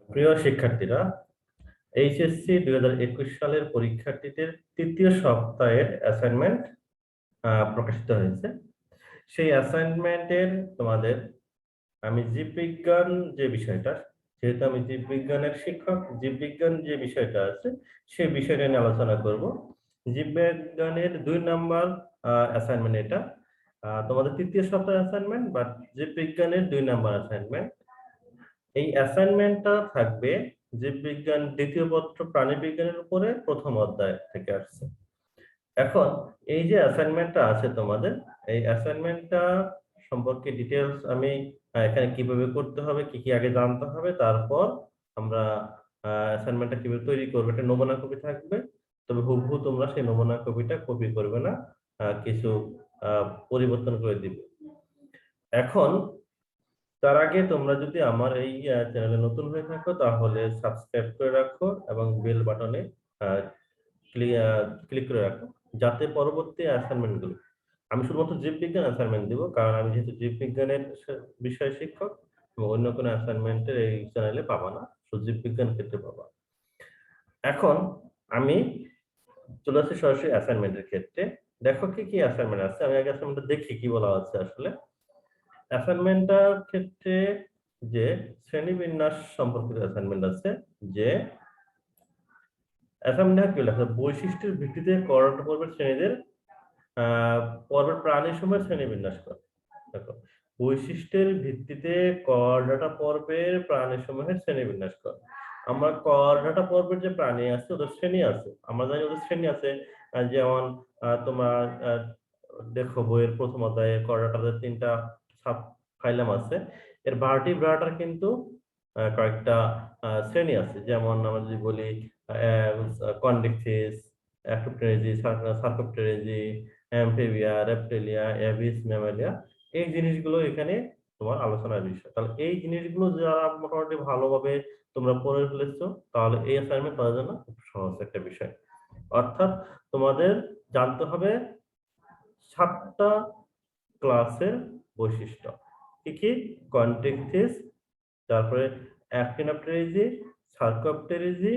প্রিয় শিক্ষার্থীরা, এইচএসসি 2021 সালের পরীক্ষার্থীদের তৃতীয় সপ্তাহের অ্যাসাইনমেন্ট প্রকাশিত হয়েছে। সেই অ্যাসাইনমেন্টের তোমাদের আমি জীববিজ্ঞান যে বিষয়টা, যেহেতু আমি জীববিজ্ঞানের শিক্ষক, জীববিজ্ঞান যে বিষয়টা আছে সেই বিষয়টা নিয়ে আলোচনা করব। জীববিজ্ঞানের 2 নম্বর অ্যাসাইনমেন্ট এটা। তোমাদের তৃতীয় সপ্তাহের অ্যাসাইনমেন্ট বা জীববিজ্ঞানের 2 নম্বর অ্যাসাইনমেন্ট। এই অ্যাসাইনমেন্টটা থাকবে জীববিজ্ঞান দ্বিতীয় পত্র প্রাণীবিজ্ঞানের উপরে প্রথম অধ্যায় থেকে আসছে। এখন এই যে অ্যাসাইনমেন্টটা আছে তোমাদের, এই অ্যাসাইনমেন্টটা সম্পর্কে ডিটেলস আমি এখানে কিভাবে করতে হবে, কি কি আগে জানতে হবে, তারপর আমরা অ্যাসাইনমেন্টটা কিভাবে তৈরি করবে, একটা নমুনা কপি থাকবে। তবে হুবহু তোমরা সেই নমুনা কপিটা কপি করবে না, কিছু পরিবর্তন করে দিবে। এখন তার আগে তোমরা যদি আমার এই চ্যানেলে নতুন হয়ে থাকো তাহলে সাবস্ক্রাইব করে রাখো এবং বেল বাটনে ক্লিক করে রাখো, যাতে পরবর্তী অ্যাসাইনমেন্টগুলো, আমি শুধুমাত্র জীববিজ্ঞান অ্যাসাইনমেন্ট দিব, কারণ আমি যেহেতু জীববিজ্ঞানের বিষয় শিক্ষক এবং অন্য কোনো অ্যাসাইনমেন্টের এই চ্যানেলে পাবা না, শুধু জীববিজ্ঞান ক্ষেত্রে পাবা। এখন আমি চলে আসছি সরাসরি অ্যাসাইনমেন্টের ক্ষেত্রে। দেখো কি কি অ্যাসাইনমেন্ট আছে, আমি আগে অ্যাসাইনমেন্টটা দেখি কি বলা আছে আসলে। অ্যাসাইনমেন্টটার ক্ষেত্রে যে শ্রেণীবিন্যাস সম্পর্কিত অ্যাসাইনমেন্ট আছে, যে অ্যাসাইনমেন্ট কি লেখা, বৈশিষ্ট্যের ভিত্তিতে করোনা পর্বের শ্রেণীদের পর্বের প্রাণীসমূহের শ্রেণীবিন্যাস করে। দেখো, বৈশিষ্ট্যের ভিত্তিতে করডাটা পর্বের প্রাণীসমূহের শ্রেণীবিন্যাস করে। আমরা করডাটা পর্বের যে প্রাণী আছে ওদের শ্রেণী আছে, আমরা জানি ওদের শ্রেণী আছে। যেমন তোমার দেখো বইয়ের প্রথম অধ্যায়ে করডাটাদের 3টা সাব ফাইলাম আছে। এর ভার্টিব্রাটার কিন্তু কয়েকটা শ্রেণী আছে। যেমন আমরা যদি বলি কন্ডিকফিস, অ্যাক্টোপটেরিজি, সার্কোপটেরিজি, অ্যামফিবিয়া, রেপ্টিলিয়া, এভিস, ম্যামালিয়া, এই জিনিসগুলো এখানে তোমার আলোচনার বিষয়। তাহলে এই জিনিসগুলো যারা মোটামুটি ভালোভাবে তোমরা পড়ে ফেলেছো, তাহলে এই অ্যাসাইনমেন্ট তাদের জন্য খুব সহজ একটা বিষয়। অর্থাৎ তোমাদের জানতে হবে 7টা ক্লাসের বৈশিষ্ট্য কি কি: কন্টেক্সিস, তারপরে Actinopterygii, Sarcopterygii,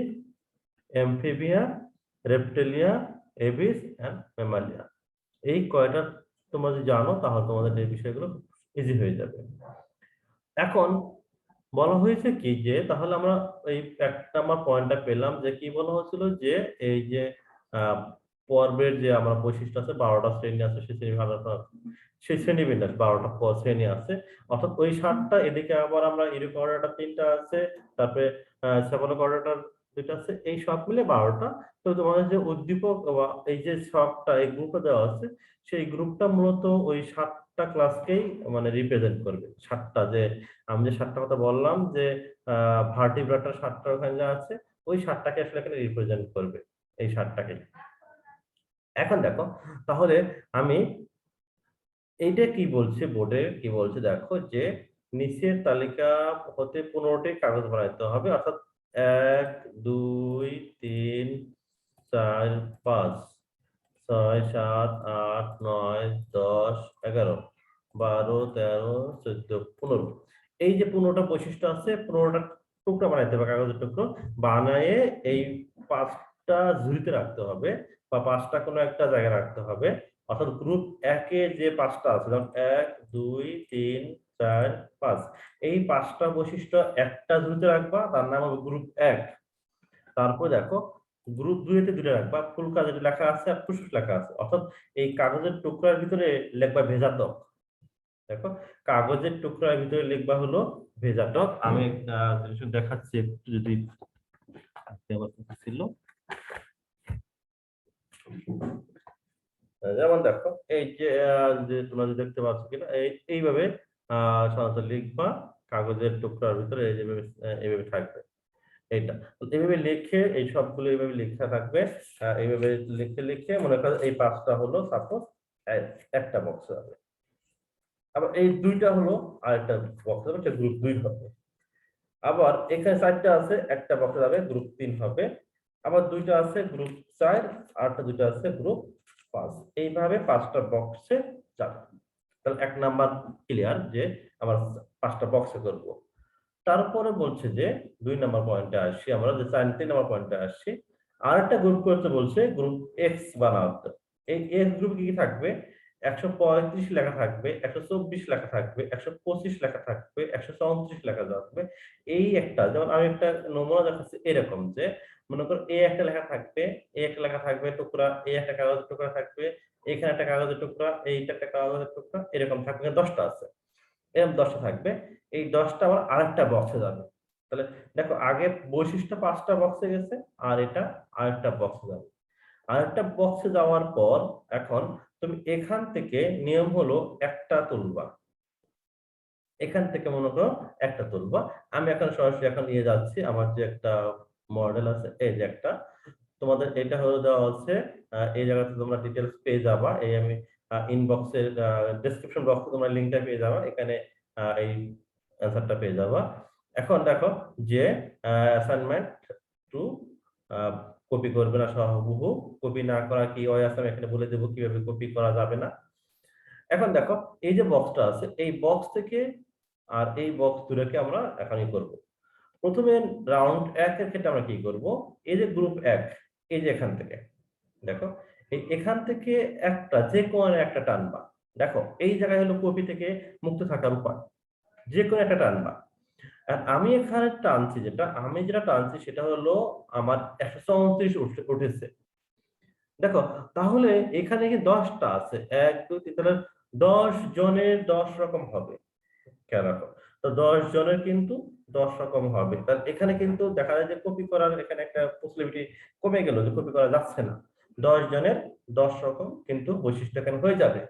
Amphibia, Reptilia, Aves and Mammalia. এই কয়টা তোমরা যদি জানো তাহলে তোমাদের এই বিষয়গুলো ইজি হয়ে যাবে। এখন বলা হয়েছে কি, যে তাহলে আমরা এই 1 নাম্বার পয়েন্টটা পেলাম, যে কি বলা হয়েছিল, যে এই যে পর্বের যে আমরা বৈশিষ্ট্য আছে, 12টা শ্রেণী আছে, সেই শ্রেণীবিন্যাস 12টা শ্রেণী আছে। অর্থাৎ ওই 7টা, এদিকে আবার আমরা ইউরিকর্ডাটা 3টা আছে, তারপরে সেফালোকর্ডাটার 2টা আছে, এই সব মিলে 12টা। তো তোমাদের যে উদ্দীপক বা এই যে সবটা এই গ্রুপে দেওয়া আছে, সেই গ্রুপটা মূলত ওই 7টা ক্লাসকেই মানে রিপ্রেজেন্ট করবে। 7টা, যে আমি যে 7টা কথা বললাম, যে ভার্টিব্রাটার 7টা ওখানে যা আছে, ওই 7টাকে আসলে এখানে রিপ্রেজেন্ট করবে, এই 7টাকে। এখন দেখো, তাহলে আমি এইটা কি বলছে, বোর্ডে কি বলছে দেখো, যে নিচের তালিকা হতে 15টি কাগজ বানাইতে হবে। অর্থাৎ 1 2 3 4 5 6 7 8 9 10 11 12 13 14 15, এই যে 15টা বৈশিষ্ট্য আছে, 15টা টুকরা বানাইতে হবে, কাগজের টুকরো বানায়ে এই 5টা ঝুড়িতে রাখতে হবে, বা 5টা কোনো একটা জায়গায় রাখতে হবে। অর্থাৎ গ্রুপ 1 এ যে 5টা আছে, যেমন 1 2 3 4 5, এই 5টা বৈশিষ্ট্য একটা ঝুড়িতে রাখবা, তার নাম হবে গ্রুপ 1। তারপর দেখো, গ্রুপ 2 এতে 2টা রাখবা, ফুল কাগজে লেখা আছে আর ফুসফুস লেখা আছে। অর্থাৎ এই কাগজের টুকরার ভিতরে লিখবা ভেজাটক। দেখো, কাগজের টুকরার ভিতরে লিখবা হলো ভেজাটক। আমি দেখাচ্ছি একটু, যদি ছিল, যেমন দেখো এই যে যে তোমরা দেখতে পাচ্ছ কিনা, এইভাবে সাধারণত লিখবা কাগজের টুকরার ভিতরে, এই যেভাবে এইভাবে থাকবে। এইটা এইভাবে লিখে, এই সবগুলো এইভাবে লেখা থাকবে। এইভাবে লিখে লিখে মনে করো এই 5টা হলো সাপোজ একটা বক্স হবে, আবার এই 2টা হলো আরেকটা বক্স হবে, এটা গ্রুপ 2 হবে। আবার এখানে 4টা আছে, একটা বক্স যাবে গ্রুপ 3 হবে। আবার 2টা আছে গ্রুপ 4, আর 2টা আছে গ্রুপ 5। এইভাবে 5টা বক্সে যাবে। তাহলে 1 নাম্বার ক্লিয়ার, যে আমরা 5টা বক্সে করব। তারপরে বলছে যে 2 নম্বর পয়েন্টে আসছি, আমরা যে 3 নম্বর পয়েন্টে আসছি, আরেকটা গ্রুপ করতে বলছে, গ্রুপ এক্স বানাতে। এই এক্স গ্রুপ কি কি থাকবে? 135 লেখা থাকবে, 124 লেখা থাকবে, 125 লেখা থাকবে, 134 লেখা থাকবে। এই একটা, যেমন আমি একটা নমুনা দেখাচ্ছি এরকম, যে মনে করো এ একটা লেখা থাকবে, এ একটা লেখা থাকবে টুকরা, এ একটা কাগজের টুকরা থাকবে, এখানে একটা কাগজের টুকরা, এইটা একটা কাগজের টুকরা, এরকম থাকবে, 10টা আছে, এরকম 10টা থাকবে। এই 10টা আবার আরেকটা বক্সে যাবে। তাহলে দেখো, আগে বৈশিষ্ট্য 5টা বক্সে গেছে, আর এটা আরেকটা বক্সে যাবে। আরেকটা বক্সে যাওয়ার পর এখন তুমি এখান থেকে নিয়ম হলো একটা তুলবা, এখান থেকে মনে করো একটা তুলবা। আমি এখন সরাসরি এখন নিয়ে যাচ্ছি আমার যে একটা মডেল আছে, এই যে একটা, তোমাদের এটা হলো দেওয়া হচ্ছে, এই জায়গাতে তোমরা ডিটেলস পেয়ে যাবা। এই আমি ইনবক্সের ডেসক্রিপশন বক্সে তোমরা লিংকটা পেয়ে যাবা, এখানে এই অ্যান্সারটা পেয়ে যাবা। এখন দেখো যে অ্যাসাইনমেন্ট টু কপি করবে না হুবহু, কপি না করা কি ওই আছে, আমি এখানে বলে দেবো কিভাবে কপি করা যাবে না। এখন দেখো, এই যে বক্সটা আছে, এই বক্স থেকে আর এই বক্স দুটোকে আমরা এখনই করব। প্রথমে রাউন্ড 1 এর ক্ষেত্রে আমরা কি করব? এই যে গ্রুপ 1, এই যে এখান থেকে দেখো, এখান থেকে একটা যে কোনো একটা টানবা। দেখো, এই জায়গায় হলো কপি থেকে মুক্ত থাকার উপায়, যে কোনো একটা টানবা। আর আমি এখানে টানছি, যেটা টানছি সেটা হলো আমার 134 উঠেছে। দেখো, তাহলে এখানে কি 10টা আছে, 1 2 3, তাহলে 10 জনের 10 রকম হবে। খেয়াল রাখো, তো 10 জনের কিন্তু 10 রকম হবে। তাহলে এখানে কিন্তু দেখা যায় যে কপি করার এখানে একটা পসিবিলিটি কমে গেল, যে কপি করা যাচ্ছে না। 10 জনের 10 রকম কিন্তু বৈশিষ্ট্য এখানে হয়ে যাবে।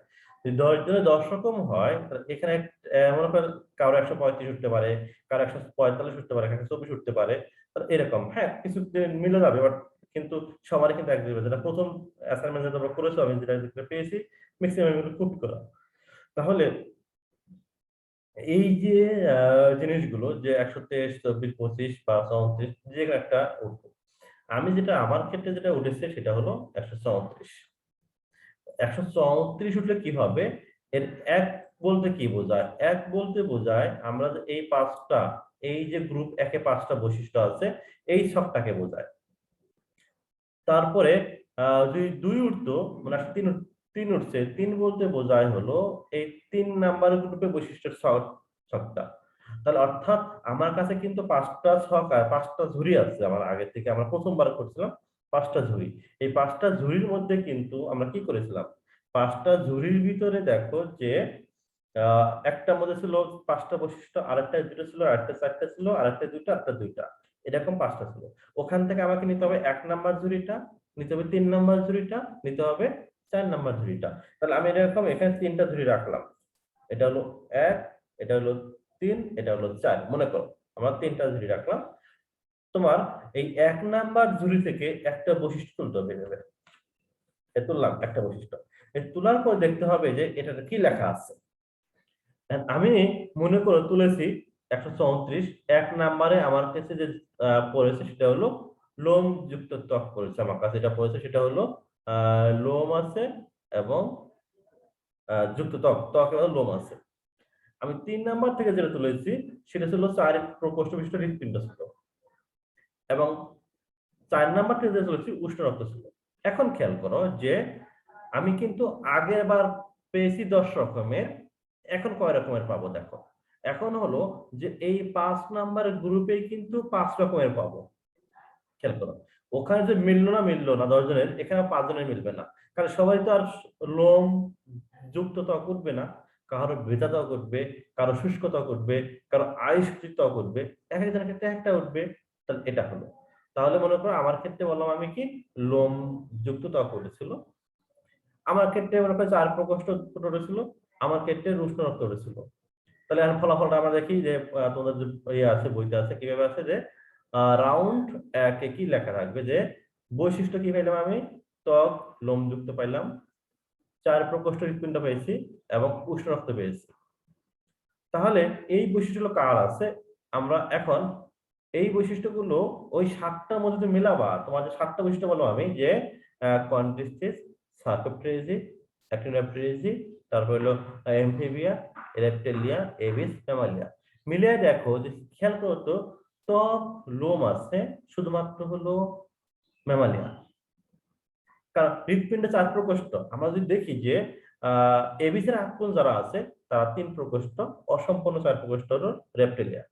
যদি 10 জনের 10 রকম হয়, তাহলে এখানে মনে করেন কারো 135 উঠতে পারে, কারো 145 উঠতে পারে, 124 উঠতে পারে। তাহলে এরকম, হ্যাঁ, কিছু মিলে যাবে, বাট কিন্তু সবারই কিন্তু এক যাবে। যেটা প্রথম অ্যাসাইনমেন্ট যেটা তোমরা করেছো, আমি যেটা পেয়েছি, ম্যাক্সিমাম এগুলো কপি করা। তাহলে এই যে জিনিসগুলো, যে 123 24 25 বা 34, যে কোনো একটা উঠবে। আমি যেটা আমার ক্ষেত্রে যেটা উঠেছে সেটা হলো 134। 134 উঠলে কি হবে? এর এক বলতে কি বোঝায়? এক বলতে বোঝায় আমরা যে এই 5টা, এই যে গ্রুপ একে 5টা বৈশিষ্ট্য আছে, এই ছকটাকে বোঝায়। তারপরে যদি 2 উঠতো, মানে 3 উঠছে, 3 বলতে বোঝায় হলো এই 3 নাম্বার গ্রুপে বৈশিষ্ট্যের ছকটা। তাহলে অর্থাৎ আমার কাছে কিন্তু 5টা ছক আর 5টা ঝুড়ি আছে, আমার আগে থেকে আমরা প্রথমবার করছিলাম 5টা ঝুড়ি। এই 5টা ঝুড়ির মধ্যে কিন্তু আমরা কি করেছিলাম, 5টা ঝুড়ির ভিতরে দেখো যে একটার মধ্যে ছিল 5টা বৈশিষ্ট্য, আরেকটা দুটো ছিল, আরেকটা 4টা ছিল, আরেকটা 2টা, আরেকটা 2টা, এরকম 5টা ছিল। ওখান থেকে আমাকে নিতে হবে 1 নাম্বার ঝুড়িটা, নিতে হবে 3 নাম্বার ঝুড়িটা, নিতে হবে 4 নাম্বার ঝুড়িটা। তাহলে আমি এরকম এখানে 3টা ঝুড়ি রাখলাম। এটা হলো 1, এটা হলো 3, এটা হলো 4। মনে করো আমরা 3টা ঝুড়ি রাখলাম। তোমার এই 1 নাম্বার ঝুড়ি থেকে একটা বৈশিষ্ট্য তুলতে হবে এভাবে। তুললাম একটা বৈশিষ্ট্য। তোলার পর দেখতে হবে যে এটাতে কি লেখা আছে। আমি মনে করে তুলেছি 134। 1 নাম্বারে আমার কাছে যে পড়েছে সেটা হলো লোম যুক্ত ত্বক পড়েছে। আমার কাছে যেটা পড়েছে সেটা হলো লোম আছে এবং যুক্ত ত্বক, ত্বক এবং লোম আছে। আমি 3 নাম্বার থেকে যেটা তুলেছি সেটা ছিল 4 প্রকোষ্ঠ বিশিষ্ট হৃৎপিণ্ড ছিল, এবং 4 নাম্বার থেকে যেটা তুলেছি উষ্ণ রক্ত ছিল। এখন খেয়াল করো যে আমি কিন্তু আগের বার পেয়েছি 10 রকমের, এখন কয় রকমের পাবো দেখো। এখন হলো যে এই 5 নাম্বার গ্রুপেই কিন্তু 5 রকমের পাবো। খেয়াল করো, ওখানে যে মিললো না 10 জনের, এখানে 5 জনের মিলবে না। কারণ সবাই তো আর লোম যুক্ত ত্বক উঠবে না, কারো ভেজা ত্বক উঠবে, কারো শুষ্ক ত্বক উঠবে, কারো আয়ুষ্ক ত্বক উঠবে, এক একজনের ক্ষেত্রে একটা উঠবে। তাহলে এটা হলো, তাহলে মনে করো আমার ক্ষেত্রে বললাম আমি কি লোম যুক্ত ত্বক উঠেছিল। আমার ক্ষেত্রে মনে করো 4 প্রকোষ্ঠ উঠেছিল, আমার ক্ষেত্রে উষ্ণ রক্ত উঠেছিল। তাহলে এখন ফলাফলটা আমরা দেখি যে তোমাদের যে ইয়ে আছে, বইতে আছে কিভাবে আছে, যে রাউন্ড একে কি লেখা থাকবে, যে বৈশিষ্ট্য কি পাইলাম আমি, ত্বক লোমযুক্ত পাইলাম, 4 প্রকোষ্ঠ হৃৎপিণ্ড পেয়েছি এবং উষ্ণ রক্ত পেয়েছি। তাহলে এই বৈশিষ্ট্যগুলো কার আছে, আমরা এখন এই বৈশিষ্ট্যগুলো ওই 7টার মধ্যে তুমি মিলাবা। তোমার যে 7টা বৈশিষ্ট্য বললাম আমি, যে কন্ট্রিস্টিস, সার্কোপ্টেরিজি, অ্যাক্টিনোপ্টেরিজি, তারপর হলো এমফিবিয়া, রেপ্টেলিয়া, এবিস, ম্যামালিয়া, মিলিয়ে দেখো যে খেয়াল করো তো ত্বক লোম আছে শুধুমাত্র হলো ম্যামালিয়া। কারণ হৃৎপিণ্ড 4 প্রকোষ্ঠ। আমরা যদি দেখি যে এবিসের আকুল যারা আছে তারা 3 প্রকোষ্ঠ, অসম্পূর্ণ 4 প্রকোষ্ঠ হলো রেপ্টিলিয়া।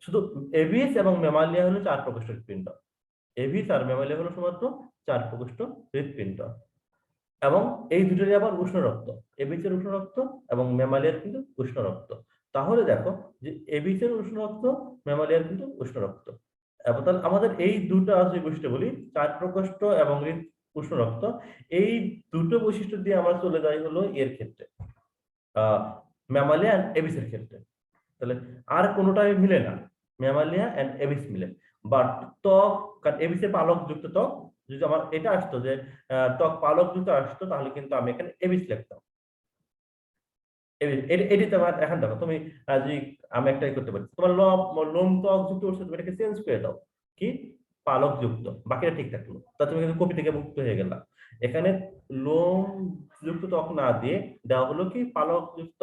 শুধু এবিস এবং ম্যামালিয়া হলো 4 প্রকোষ্ঠ হৃৎপিণ্ড। এবিস আর ম্যামালিয়া হলো শুধুমাত্র 4 প্রকোষ্ঠ হৃৎপিণ্ড। এবং এই দুটোরই আবার উষ্ণ রক্ত। এবিসের উষ্ণ রক্ত এবং ম্যামালিয়ার কিন্তু উষ্ণ রক্ত। তাহলে দেখো যে এবিসের উষ্ণ রক্ত, ম্যামালিয়ার কিন্তু উষ্ণ রক্ত। এবং তাহলে আমাদের এই দুটো আছে বৈশিষ্ট্যগুলি 4 প্রকোষ্ঠ এবং উষ্ণ রক্ত, এই দুটো বৈশিষ্ট্য দিয়ে আমরা চলে যাই হলো এর ক্ষেত্রে ম্যামালিয়া এন্ড এবিসের ক্ষেত্রে। তাহলে আর কোনোটাই মিলে না, ম্যামালিয়া এন্ড এবিস মিলে। বাট ত্বক, কারণ এবিসের পালকযুক্ত ত্বক, যদি আমার এটা আসতো যে ত্বক পালকযুক্ত আসতো তাহলে কিন্তু আমি এখানে এবিস লিখতাম। এডিতে এখন দেখো তুমি যদি আমি একটাই করতে পারি, তোমার লোম ত্বক যুক্ত করছে, তুমি এটাকে চেঞ্জ করে দাও কি পালক যুক্ত, বাকিটা ঠিক থাকলো, তা তুমি কিন্তু কপি থেকে মুক্ত হয়ে গেলা। এখানে লোম যুক্ত ত্বক না দিয়ে দেওয়া হলো কি পালক যুক্ত,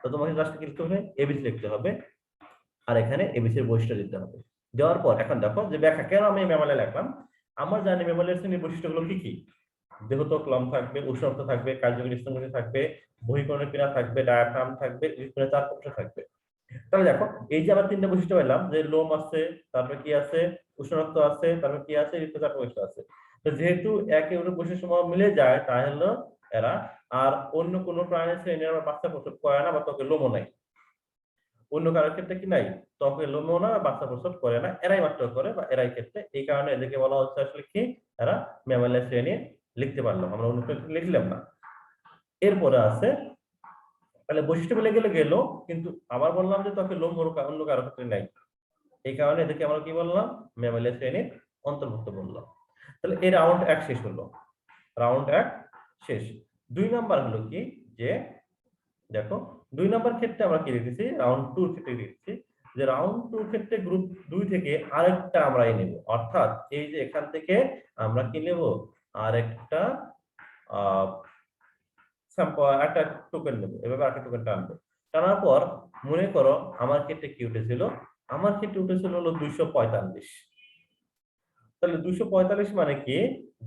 তো তোমাকে জাস্ট কি লিখতে হবে এবিস লিখতে হবে, আর এখানে এবিসি এর বৈশিষ্ট্য দিতে হবে। দেওয়ার পর এখন দেখো যে ব্যাখ্যা কেন আমি ম্যামালিয়া লিখলাম। আমরা জানি ম্যামালিয়ার শ্রেণীর বৈশিষ্ট্যগুলো কি কি, দেহত্বক লম থাকবে, উষ্ণতা থাকবে, কার্যকরী স্তম্ভ থাকবে, বহিকর্ণের পীড়া থাকবে, ডায়াফ্রাম থাকবে, হৃৎপিণ্ডে 4 প্রকোষ্ঠ থাকবে। তাহলে দেখো এই যে আমরা 3টা বৈশিষ্ট্য পেলাম যে লোম আছে, তারপরে কি আছে উষ্ণ রক্ত আছে, তারপরে কি আছে হৃৎপিণ্ডে 4 প্রকোষ্ঠ আছে। তো যেহেতু একে অপরের বৈশিষ্ট্য মিলে যায় তাহলে এরা আর অন্য কোনো প্রাণীর শ্রেণীর আমরা বাচ্চা প্রসব করে না বা ত্বকে লোমও নাই। অন্য কারোর ক্ষেত্রে কি নাই, ত্বকে লোমও না, বাচ্চা প্রসব করে না, এরাই মাত্র করে বা এরাই ক্ষেত্রে। এই কারণে এদেরকে বলা হচ্ছে আসলে কি এরা ম্যামালিয়া শ্রেণী লিখতে পারলাম, আমরা অন্য ক্ষেত্রে লিখলাম না। এরপরে আছে তাহলে বৈশিষ্ট্য মিলে গেলে গেল, কিন্তু আবার বললাম যে ত্বকে লোম অন্য কারোর ক্ষেত্রে নাই। এই কারণে এদেরকে আমরা কি বললাম ম্যামালিয়া শ্রেণীর অন্তর্ভুক্ত বললাম। তাহলে এই রাউন্ড 1 শেষ হলো, রাউন্ড 1 শেষ। 2 নাম্বার হলো কি যে দেখো 2 নাম্বার ক্ষেত্রে আমরা কি লিখেছি, রাউন্ড 2 এর ক্ষেত্রে লিখেছি যে রাউন্ড 2 এর ক্ষেত্রে গ্রুপ 2 থেকে আরেকটা আমরা নেব, অর্থাৎ এই যে এখান থেকে আমরা কি নেব আরেকটা স্যাম্পল, একটা টোকেন নেব, এভাবে একটা টোকেন টানবো। টানার পর মনে করো আমার ক্ষেত্রে কি উঠেছিল, আমার ক্ষেত্রে উঠেছিল হলো 245। তাহলে 245 মানে কি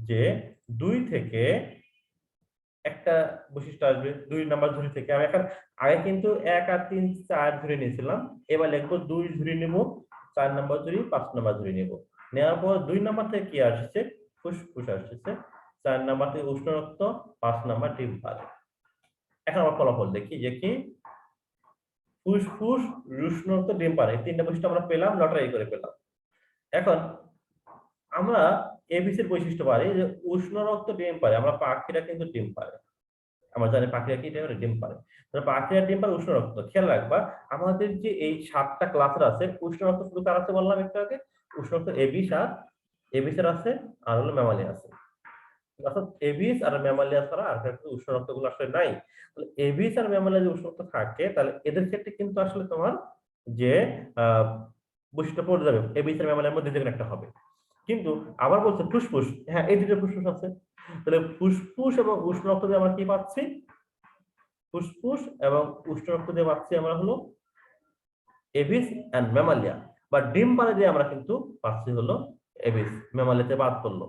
যে 2 থেকে একটা বৈশিষ্ট্য আসবে 2 নাম্বার ঝুড়ি থেকে। আমি এখন আগে কিন্তু 1 আর 3 4 ঝুড়ি নিয়েছিলাম, এবার লিখবো 2 ঝুড়ি নেব, 4 নাম্বার ঝুড়ি, 5 নাম্বার ঝুড়ি নেব। নেওয়ার পর 2 নাম্বার থেকে কি আসছে ফুসফুস আসছে, 4 নাম্বার থেকে উষ্ণ রক্ত, 5 নাম্বার ডিম পারে। এখন আমরা ফলাফল দেখি যে কি ফুসফুস, উষ্ণ রক্ত, ডিম পারে, 3টা বৈশিষ্ট্য আমরা পেলাম, লটারি করে পেলাম। এখন আমরা এবিসির বৈশিষ্ট্য পারি যে উষ্ণ রক্ত ডিম পারে, আমরা পাখিরা কিন্তু ডিম পারে, আমরা জানি পাখিরা কি ডিম পারে। তাহলে পাখিরা ডিম পারে উষ্ণ রক্ত। খেয়াল রাখবা আমাদের যে এই 7টা ক্লাসের আছে উষ্ণ রক্ত শুধু কার আছে বললাম একটু আগে, উষ্ণ রক্ত এবিস আর এবিসের আছে আর হলো ম্যামালিয়া আছে। অর্থাৎ এবিস আর ম্যামালিয়া ছাড়া আর ক্ষেত্রে উষ্ণ রক্তগুলো আসলে নাই। তাহলে এবিস আর ম্যামালিয়া যে উষ্ণ রক্ত থাকে তাহলে এদের ক্ষেত্রে কিন্তু আসলে তোমার যে বৈশিষ্ট্য পড়ে যাবে এবিস আর ম্যামালিয়ার মধ্যে যে কোনো একটা হবে। কিন্তু আবার বলছে ফুসফুস, হ্যাঁ এই দুটো ফুসফুস আছে। তাহলে ফুসফুস এবং উষ্ণ রক্ত দিয়ে আমরা কি পাচ্ছি, ফুসফুস এবং উষ্ণ রক্ত দিয়ে পাচ্ছি আমরা হলো এবিস এন্ড ম্যামালিয়া, বা ডিম পারে দিয়ে আমরা কিন্তু পাচ্ছি হলো এবিস, ম্যামালিয়াতে বাদ পড়লো।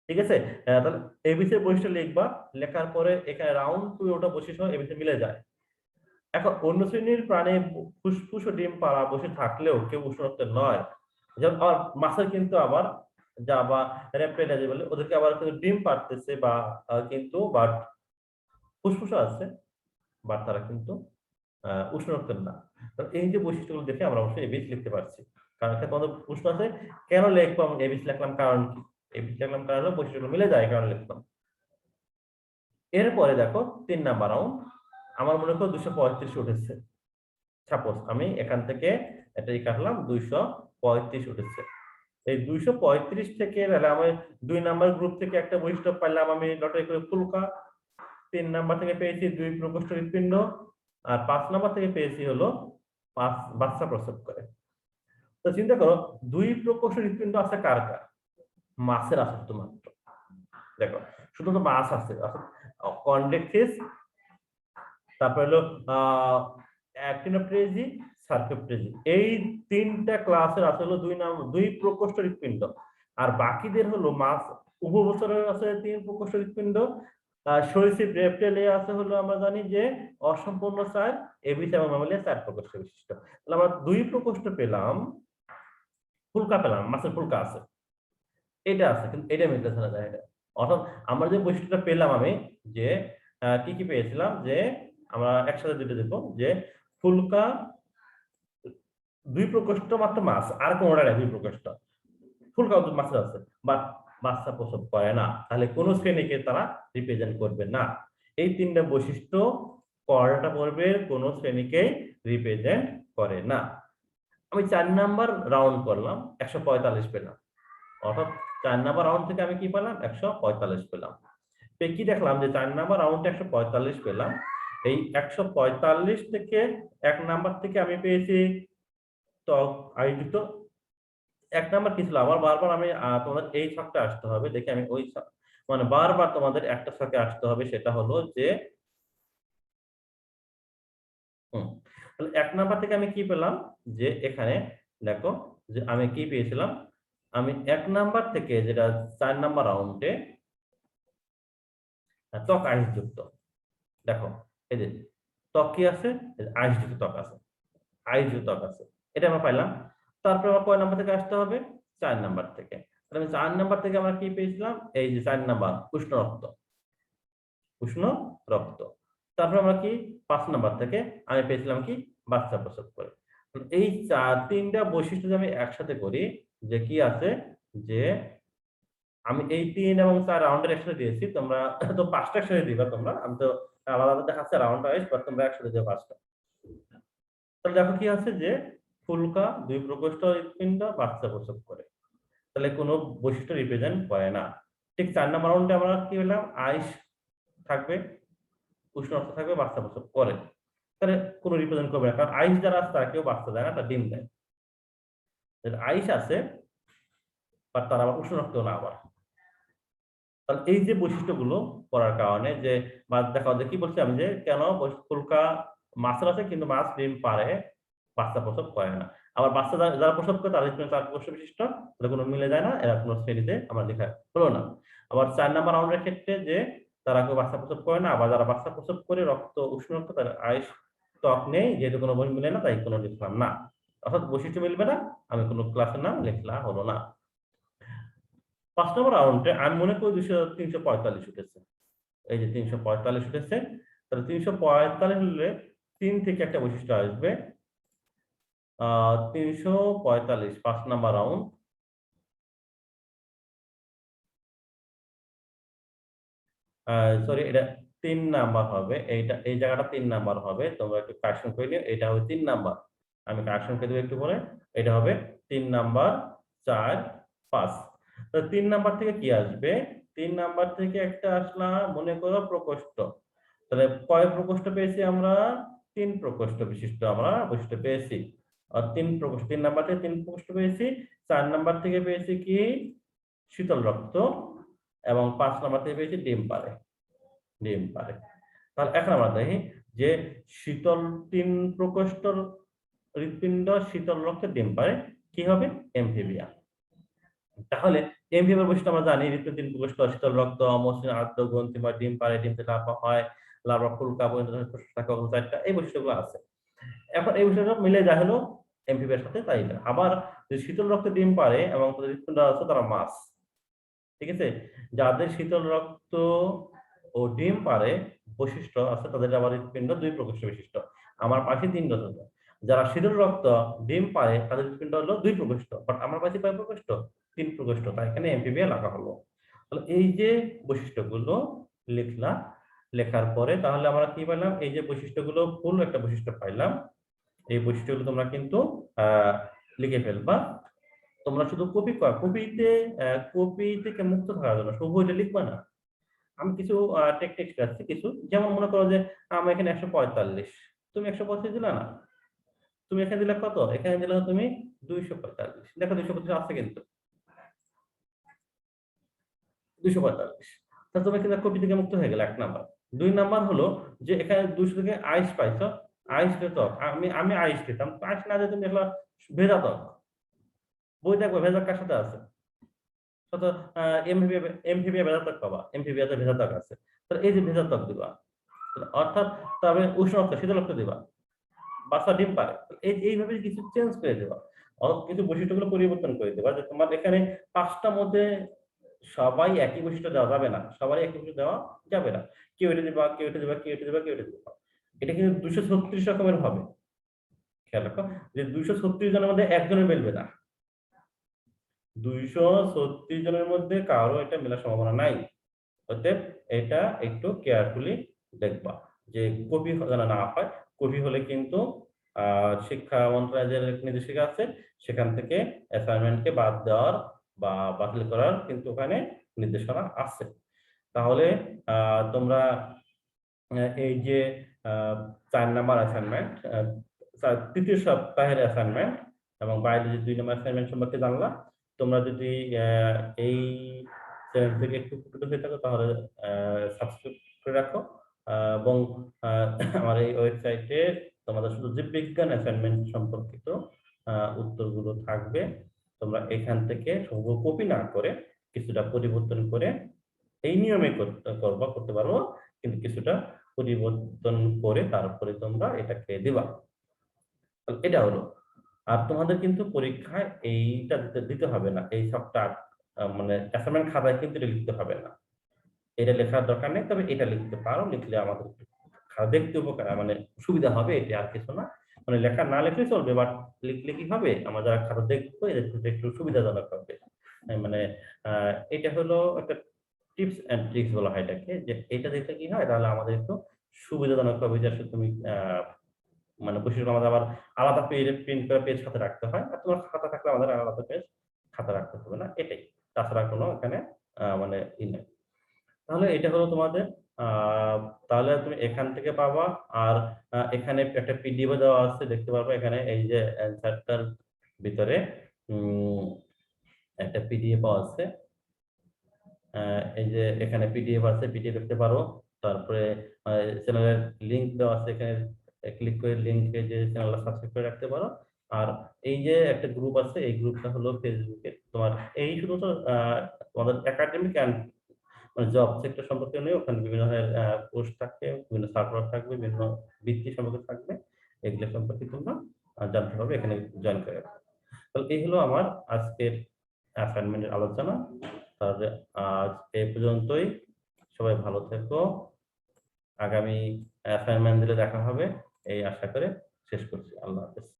ঠিক আছে, তাহলে এবিস এর বৈশিষ্ট্য লিখবা, লেখার পরে এখানে রাউন্ড 2 ওটা বৈশিষ্ট্য এবিস এ মিলে যায়। এখন অন্য শ্রেণীর প্রাণী ফুসফুস ও ডিম পাড়া বসে থাকলেও কেউ উষ্ণ রক্তের নয়, যেমন আবার মাছের কিন্তু আবার যা বা রেপ্টাইল যে বলে ওদেরকে আবার কিন্তু ডিম পারতেছে বা কিন্তু বাট ফুসফুস আছে, বাট তারা কিন্তু উষ্ণ রক্তের না। তো এই যে বৈশিষ্ট্যগুলো দেখে আমরা অবশ্যই এবিস লিখতে পারছি। কারণ একটা তোমাদের প্রশ্ন আছে কেন লিখবো আমি এবিস লিখলাম কারণ কি, এবিস লিখলাম কারণ হলো বৈশিষ্ট্যগুলো মিলে যায় কারণ লিখলাম। এরপরে দেখো 3 নাম্বার রাউন্ড, আমার মনে করো 235 উঠেছে, সাপোজ আমি এখান থেকে এটাই কাটলাম 235 উঠেছে। এই 235 থেকে তাহলে আমি 2 নাম্বার গ্রুপ থেকে একটা বৈশিষ্ট্য পাইলাম আমি লটারি করে ফুলকা, 3 নাম্বার থেকে পেয়েছি 2 প্রকোষ্ঠ হৃৎপিণ্ড, আর 5 নাম্বার থেকে পেয়েছি হলো 5 বাচ্চা প্রসব করে। তো চিন্তা করো 2 প্রকোষ্ঠ হৃৎপিণ্ড আছে কার কার, মাছের আছে শুধুমাত্র। দেখো শুধু তো মাছ আছে, কন্ডেক্টিস, তারপর হলো অ্যাক্টিনোপ্রেজি, সার্কোপ্টেজি। এই তিনটা ক্লাসের আছে হলো দুই প্রকোষ্ঠ হৃৎপিণ্ড, আর বাকিদের হলো মাছ উভচরের আছে 3 প্রকোষ্ঠ হৃৎপিণ্ড, সরীসৃপ রেপ্টাইলিয়া আছে হলো আমরা জানি যে অসম্পূর্ণ 4, এবিস এবং ম্যামালিয়া 4 প্রকোষ্ঠ বিশিষ্ট। তাহলে আমরা 2 প্রকোষ্ঠ পেলাম, ফুলকা পেলাম, মাছের ফুলকা আছে, এটা আছে, কিন্তু এটা মিলতেছে না এটা। অর্থাৎ আমরা যে বৈশিষ্ট্যটা পেলাম আমি, যে কি কি পেয়েছিলাম, যে আমরা একসাথে দুটো দেখো, যে ফুলকা 2 প্রকোষ্ঠ মাত্র মাছ, আর কোনোটা নাই 2 প্রকোষ্ঠ, ফুলকা মাছের আছে, বাট বাচ্চা প্রসব করে না, তাহলে কোন শ্রেণীকে তারা রিপ্রেজেন্ট করবে না। এই তিনটা বৈশিষ্ট্য কয়টা পর্বের কোন শ্রেণীকে রিপ্রেজেন্ট করে না। আমি 4 নাম্বার রাউন্ড করলাম, 145 পেলাম, অর্থাৎ 4 নাম্বার রাউন্ড থেকে আমি কি পেলাম, 145 পেলাম। কি দেখলাম যে 4 নাম্বার রাউন্ডে 145 পেলাম। এই 145 থেকে 1 নাম্বার থেকে আমি পেয়েছি ত্বক আয়োজিত। 1 নাম্বার কি ছিল, আবার বারবার আমি তোমাদের এই ছকটা আসতে হবে, দেখি আমি ওই মানে বারবার তোমাদের একটা ছকে আসতে হবে, সেটা হলো যে তাহলে 1 নাম্বার থেকে আমি কি পেলাম, যে এখানে দেখো যে আমি কি পেয়েছিলাম, আমি 1 নাম্বার থেকে যেটা 4 নাম্বার রাউন্ডে ত্বক আইসযুক্ত, দেখো এই যে ত্বক কি আছে, আইসযুক্ত ত্বক আছে, আইসযুক্ত ত্বক আছে, এটা আমরা পাইলাম। তারপর আমার কয় নাম্বার থেকে আসতে হবে, 4 নাম্বার থেকে। তাহলে আমি 4 নাম্বার থেকে আমরা কি পেয়েছিলাম, এই যে 4 নাম্বার উষ্ণ রক্ত, উষ্ণ রক্ত। তারপর আমরা কি 5 নাম্বার থেকে আমি পেয়েছিলাম কি, বাচ্চা প্রসব করে। এই তিনটা বৈশিষ্ট্য যদি আমি একসাথে করি, যে কি আছে, যে আমি এই 3 এবং 4 রাউন্ডের একসাথে দিয়েছি, তোমরা তো 5টা একসাথে দিবা তোমরা, আমি তো আলাদা আলাদা দেখাচ্ছে রাউন্ড ওয়াইজ, বাট তোমরা একসাথে দিও 5টা। তাহলে দেখো কি আছে, যে ফুলকা 2 প্রকোষ্ঠ হৃৎপিণ্ড বাচ্চা প্রসব করে, তাহলে কোনো বৈশিষ্ট্য রিপ্রেজেন্ট করে না। ঠিক 4 নাম্বার রাউন্ডে আমরা কি পেলাম, আইস থাকবে, উষ্ণ রক্ত থাকবে, বাচ্চা প্রসব করে, তাহলে কোনো রিপ্রেজেন্ট করবে না, কারণ আইস যারা আছে তারা কেউ বাচ্চা দেয় না, তারা ডিম দেয়। আইস আছে বাট তারা আবার উষ্ণ রক্ত না আবার। তাহলে এই যে বৈশিষ্ট্যগুলো করার কারণে, যে মাছ দেখা যে কি বলছি আমি, যে কেন ফুলকা মাছের আছে কিন্তু মাছ ডিম পারে, বাচ্চা প্রসব করে না। আবার বাচ্চা যারা প্রসব করে তাদের জন্য 4 প্রকোষ্ঠ বিশিষ্ট, তাদের কোনো মিলে যায় না, এরা কোনো শ্রেণীতে আমরা দেখা হলো না। আবার 4 নাম্বার রাউন্ডের ক্ষেত্রে, যে তারা কেউ বাচ্চা প্রসব করে না, আবার যারা বাচ্চা প্রসব করে রক্ত উষ্ণ রক্ত, তাদের আইস ত্বক নেই, যেহেতু কোনো বই মিলে না তাই কোনো লিখলাম না, অর্থাৎ বৈশিষ্ট্য মিলবে না, আমি কোনো ক্লাসের নাম লিখলা হলো না। 5 নম্বর রাউন্ডে আমি মনে করি 345 উঠেছে, এই যে 345 উঠেছে, তাহলে 345 হলে 3 থেকে একটা বৈশিষ্ট্য আসবে, 345 5 নাম্বার রাউন্ড, সরি এটা 3 নাম্বার হবে, এইটা এই জায়গাটা 3 নাম্বার হবে, তোমরা একটু কারেকশন করে নিও, এটা হবে 3 নাম্বার, আমি কারেকশন করে দেব একটু পরে, এটা হবে 3 নাম্বার, 4 5। তো 3 নাম্বার থেকে কি আসবে, 3 নাম্বার থেকে একটা আসলাম মনে করো প্রকোষ্ঠ, তাহলে কয় প্রকোষ্ঠ পেয়েছি আমরা, 3 প্রকোষ্ঠ বিশিষ্ট আমরা বৈশিষ্ট্য পেয়েছি, আর 3 প্রকোষ্ঠ, 3 নাম্বার থেকে 3 প্রকোষ্ঠ পেয়েছি, 4 নাম্বার থেকে পেয়েছি কি, শীতল রক্ত, এবং 5 নাম্বার থেকে পেয়েছি ডিম পারে, ডিম পারে। তাহলে এখন আমরা দেখি যে শীতল 3 প্রকোষ্ঠ হৃৎপিণ্ড শীতল রক্তে ডিম পারে, কি হবে, এমফিবিয়া। তাহলে এমফিবিয়ার বৈশিষ্ট্য আমরা জানি, হৃৎপিণ্ড 3 প্রকোষ্ঠ, শীতল রক্ত, অমসৃণ আর্দ্র গ্রন্থিময়, ডিম পারে, ডিম থেকে লার্ভা হয়, লার্ভা ফুলকা পর্যন্ত থাকে, 4টা এই বৈশিষ্ট্যগুলো আছে। এখন এই বৈশিষ্ট্য মিলে যায় হলো এমফিবিয়ার সাথে, তাই না। আবার যে শীতল রক্তে ডিম পারে এবং তাদের হৃৎপিণ্ড আছে, তারা মাছ, ঠিক আছে। যাদের শীতল রক্ত ও ডিম পারে বৈশিষ্ট্য আছে, তাদের আবার হৃৎপিণ্ড 2 প্রকোষ্ঠ বিশিষ্ট। আমার পাশে 3 ডজন, যারা শীতল রক্ত ডিম পারে তাদের হৃৎপিণ্ড হলো 2 প্রকোষ্ঠ, বাট আমার পাশে কয় প্রকোষ্ঠ, 3 প্রকোষ্ঠ, তাই এখানে এমফিবিয়া লেখা হলো। তাহলে এই যে বৈশিষ্ট্যগুলো লিখলাম, লেখার পরে তাহলে আমরা কি পেলাম, এই যে বৈশিষ্ট্যগুলো ফুল একটা বৈশিষ্ট্য পাইলাম, এই বৈশিষ্ট্যগুলো তোমরা কিন্তু লিখে ফেলবা। তোমরা শুধু কপি কর, কপি থেকে মুক্ত থাকার জন্য শুধু এটা লিখবা না, আমি কিছু টেক্সট আছে কিছু, যেমন মনে করো যে আমি এখানে 145, তুমি 145 দিলা না, তুমি এখানে দিলে কত, এখানে দিলে তুমি 245, দেখো 245 আছে কিন্তু 245, তাহলে তুমি কিন্তু কপি থেকে মুক্ত হয়ে গেল 1 নাম্বার। 2 নাম্বার হলো যে এখানে 200 থেকে আইস পাইছো, আইস খেতো আমি আমি আইস খেতাম, আইস না দিয়ে তুমি দেখলা ভেজা ত্বক, বই দেখবো ভেজা কার সাথে আছে, কত এমভিবিয়া ভেজা ত্বক পাবা, এমভিবিয়াতে ভেজা ত্বক আছে। তো এই যে ভেজা ত্বক দিবা, অর্থাৎ তবে উষ্ণ রক্ত শীতল রক্ত দিবা, বাচ্চা ডিম পারে, এইভাবে কিছু চেঞ্জ করে দেবা, কিছু বৈশিষ্ট্যগুলো পরিবর্তন করে দেবা, যে তোমার এখানে 5টা মধ্যে সবাই একই বৈশিষ্ট্য দেওয়া যাবে না, সবাই একই বৈশিষ্ট্য দেওয়া যাবে না, কেউ এটা দিবা, কেউ এটা দিবা, কেউ এটা দিবা, কেউ এটা দিবা। এটা কিন্তু 236 রকমের হবে। খেয়াল রাখো যে 236 জনের মধ্যে একজনের মিলবে না, 236 জনের মধ্যে কারো এটা মেলার সম্ভাবনা নাই। অতএব এটা একটু কেয়ারফুলি দেখবা যে কপি যেন না হয়। কপি হলে কিন্তু শিক্ষা মন্ত্রণালয়ের যে নির্দেশিকা আছে সেখান থেকে অ্যাসাইনমেন্টকে বাদ দেওয়ার বা বাতিল করার কিন্তু ওখানে নির্দেশনা আছে। তাহলে তোমরা এই যে 4 নাম্বার অ্যাসাইনমেন্ট, তৃতীয় সপ্তাহের অ্যাসাইনমেন্ট এবং বায়োলজি 2 নাম্বার অ্যাসাইনমেন্ট সম্পর্কে জানলা। তোমরা যদি এই চ্যানেল থেকে একটু উপকৃত হয়ে থাকো তাহলে সাবস্ক্রাইব করে রাখো, এবং আমার এই ওয়েবসাইটে তোমাদের শুধু জীববিজ্ঞান অ্যাসাইনমেন্ট সম্পর্কিত উত্তরগুলো থাকবে। তোমরা এখান থেকে সবগুলো কপি না করে কিছুটা পরিবর্তন করে এই নিয়মে করতে পারবো, কিন্তু কিছুটা পরিবর্তন করে তারপরে তোমরা এটাকে দিবা। এটা হলো। আর তোমাদের কিন্তু পরীক্ষায় এইটা দিতে হবে না, এই সবটা মানে অ্যাসাইনমেন্ট খাতায় কিন্তু এটা লিখতে হবে না, এটা লেখার দরকার নেই। তবে এটা লিখতে পারো, লিখলে আমাদের দেখতে উপকার মানে সুবিধা হবে, এটা আর কিছু না। মানে লেখা না লিখলে চলবে, বাট লিখলে কি হবে, আমরা যারা খাতা দেখবো এদের ক্ষেত্রে একটু সুবিধাজনক হবে। মানে এটা হলো একটা টিপস এন্ড ট্রিক্স বলা হয় এটাকে, যে এটা দেখলে কি হয়, তাহলে আমাদের একটু সুবিধাজনক হবে যে আসলে তুমি মানে বৈশিষ্ট্য আমাদের আবার আলাদা প্রিন্ট করে পেজ খাতা রাখতে হয়, আর তোমার খাতা থাকলে আমাদের আলাদা পেজ খাতা রাখতে হবে না, এটাই। তাছাড়া কোনো এখানে মানে নেই। তাহলে এটা হলো তোমাদের, তাহলে তুমি এখান থেকে পাবা। আর এখানে একটা পিডিএফ দেওয়া আছে, দেখতে পারবে এখানে এই যে অ্যানসারটার ভিতরে একটা পিডিএফ আছে। এই যে এখানে পিডিএফ আছে, পিডিএফ দেখতে পারো। তারপরে চ্যানেলের লিংক দেওয়া আছে, এখানে ক্লিক করে লিংকে যে চ্যানেলটা সাবস্ক্রাইব করে রাখতে পারো। আর এই যে একটা গ্রুপ আছে, এই গ্রুপটা হলো ফেসবুকে তোমার, এই শুধুমাত্র তোমাদের একাডেমিক অ্যান্ড মানে জব সেক্টর সম্পর্কে নিয়ে ওখানে বিভিন্ন ধরনের পোস্ট থাকবে, বিভিন্ন সার্কুলার থাকবে, বিভিন্ন বৃত্তি সম্পর্কে থাকবে, এগুলো সম্পর্কে তোমরা জানতে পারবে, এখানে জয়েন করে রাখো। তাহলে এই হলো আমার আজকের অ্যাসাইনমেন্টের আলোচনা। তাহলে আজ এই পর্যন্তই। সবাই ভালো থেকো। আগামী অ্যাসাইনমেন্ট দিলে দেখা হবে এই আশা করে শেষ করছি। আল্লাহ হাফেজ।